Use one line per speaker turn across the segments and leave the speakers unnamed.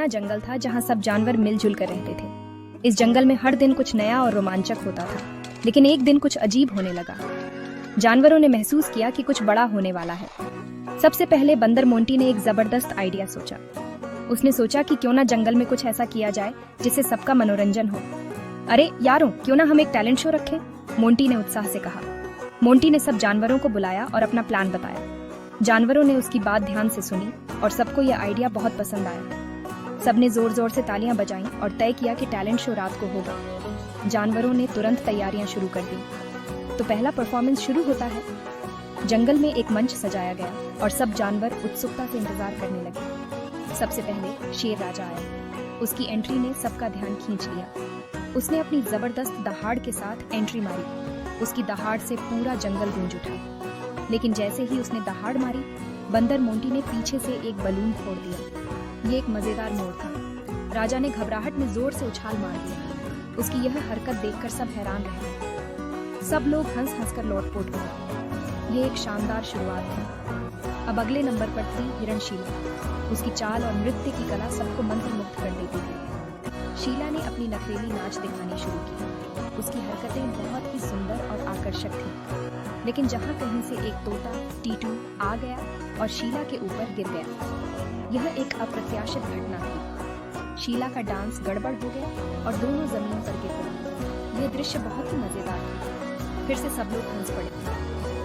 घना जंगल था जहाँ सब जानवर मिलजुल कर रहते थे। इस जंगल में हर दिन कुछ नया और रोमांचक होता था, लेकिन एक दिन कुछ अजीब होने लगा। जानवरों ने महसूस किया कि कुछ बड़ा होने वाला है। सबसे पहले बंदर मोंटी ने एक जबरदस्त आइडिया सोचा। उसने सोचा कि क्यों ना जंगल में कुछ ऐसा किया जाए जिससे सबका मनोरंजन हो। अरे यारों, क्यों ना हम एक टैलेंट शो रखें? मोंटी ने उत्साह से कहा। मोंटी ने सब जानवरों को बुलाया और अपना प्लान बताया। जानवरों ने उसकी बात ध्यान से सुनी और सबको यह आइडिया बहुत पसंद आया। सबने जोर जोर से तालियां बजाईं और तय किया कि टैलेंट शो रात को होगा। जानवरों ने तुरंत तैयारियां शुरू कर दी। तो पहला परफॉर्मेंस शुरू होता है। जंगल में एक मंच सजाया गया और सब जानवर उत्सुकता से इंतजार करने लगे। सबसे पहले शेर राजा आया। उसकी एंट्री ने सबका ध्यान खींच लिया। उसने अपनी जबरदस्त दहाड़ के साथ एंट्री मारी। उसकी दहाड़ से पूरा जंगल गूंज उठा। लेकिन जैसे ही उसने दहाड़ मारी, बंदर मोंटी ने पीछे से एक बलून फोड़ दिया। ये एक मजेदार मोड़ था। राजा ने घबराहट में जोर से उछाल मार दिया। उसकी यह हरकत देखकर सब हैरान रह गए। सब लोग हंस हंस कर लौटपोट हुए। ये एक शानदार शुरुआत थी। अब अगले नंबर पर थी हिरणशीला। उसकी चाल और नृत्य की कला सबको मंत्रमुग्ध कर देती थी। शीला ने अपनी नखरेली नाच दिखानी शुरू की। उसकी हरकतें बहुत ही सुंदर और आकर्षक थीं। लेकिन जहाँ कहीं से एक तोता टीटू आ गया और शीला के ऊपर गिर गया। यह एक अप्रत्याशित घटना थी। शीला का डांस गड़बड़ हो गया और दोनों जमीन पर गिर पड़े। यह दृश्य बहुत ही मजेदार था। फिर से सब लोग हंस पड़े।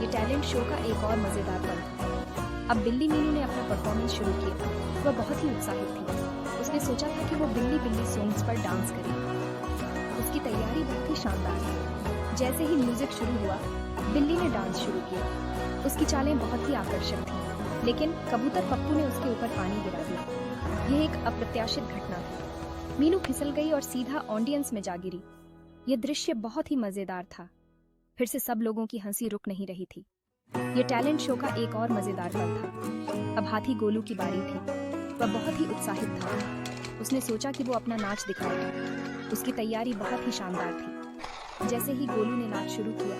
ये टैलेंट शो का एक और मजेदार पल था। अब बिल्ली मीनू ने अपना परफॉर्मेंस शुरू किया। वह बहुत ही उत्साहित थी। उसने सोचा था कि वो बिल्ली बिल्ली सॉन्ग्स पर डांस करेगी। उसकी तैयारी बहुत ही शानदार थी। जैसे ही म्यूजिक शुरू हुआ, बिल्ली ने डांस शुरू किया। उसकी चालें बहुत ही आकर्षक थीं, लेकिन कबूतर पप्पू ने उसके ऊपर पानी गिरा दिया। यह एक अप्रत्याशित घटना थी। मीनू फिसल गई और सीधा ऑडियंस में जा गिरी। यह दृश्य बहुत ही मजेदार था। फिर से सब लोगों की हंसी रुक नहीं रही थी। यह टैलेंट शो का एक और मजेदार पल था। अब हाथी गोलू की बारी थी। वह बहुत ही उत्साहित था। उसने सोचा कि वो अपना नाच दिखाएगा। उसकी तैयारी बहुत ही शानदार थी। जैसे ही गोलू ने नाच शुरू किया,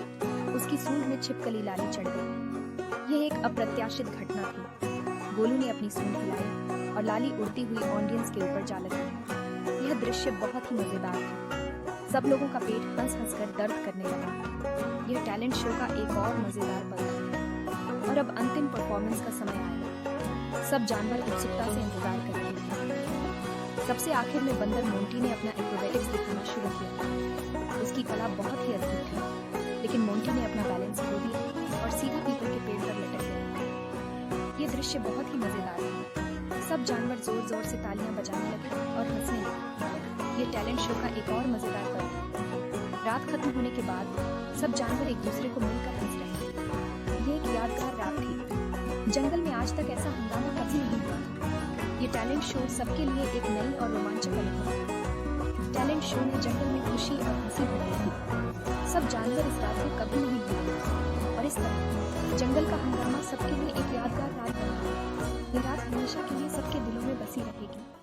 उसकी सूंड में छिपकली लाली चढ़ गई। यह एक अप्रत्याशित घटना थी। गोलू ने अपनी सूंड हिलाई और लाली उड़ती हुई ऑडियंस के ऊपर जा लगी। यह दृश्य बहुत ही मजेदार था। सब लोगों का पेट हंस हंस कर दर्द करने लगा। यह टैलेंट शो का एक और मजेदार पल था। और अब अंतिम परफॉर्मेंस का समय आया। सब जानवर उत्सुकता से इंतजार कर रहे थे। सबसे आखिर में बंदर मोंटी ने अपना एक्रोबैटिक्स दिखाना शुरू किया। उसकी कला बहुत ही अद्भुत थी, लेकिन मोंटी ने अपना बैलेंस खो दिया और सीधा पीपल के पेड़ पर लटक गया। ये दृश्य बहुत ही मजेदार था। सब जानवर जोर जोर से तालियां बजाने लगे और हंसने लगे। ये टैलेंट शो का एक और मजेदार पल था। रात खत्म होने के बाद सब जानवर एक दूसरे को मिलकर हंस रहे थे। ये एक यादगार रात थी। जंगल में आज तक ऐसा हंगामा कभी नहीं हुआ। ये टैलेंट शो सबके लिए एक नई और रोमांचक अनुभव था। टैलेंट शो ने जंगल में खुशी और हंसी भर दी थी। सब जानवर इस रात को कभी नहीं भूलेंगे और इस तरह जंगल का हंगामा सबके लिए एक यादगार रात बन गई। ये रात हमेशा के लिए सबके दिलों में बसी रहेगी।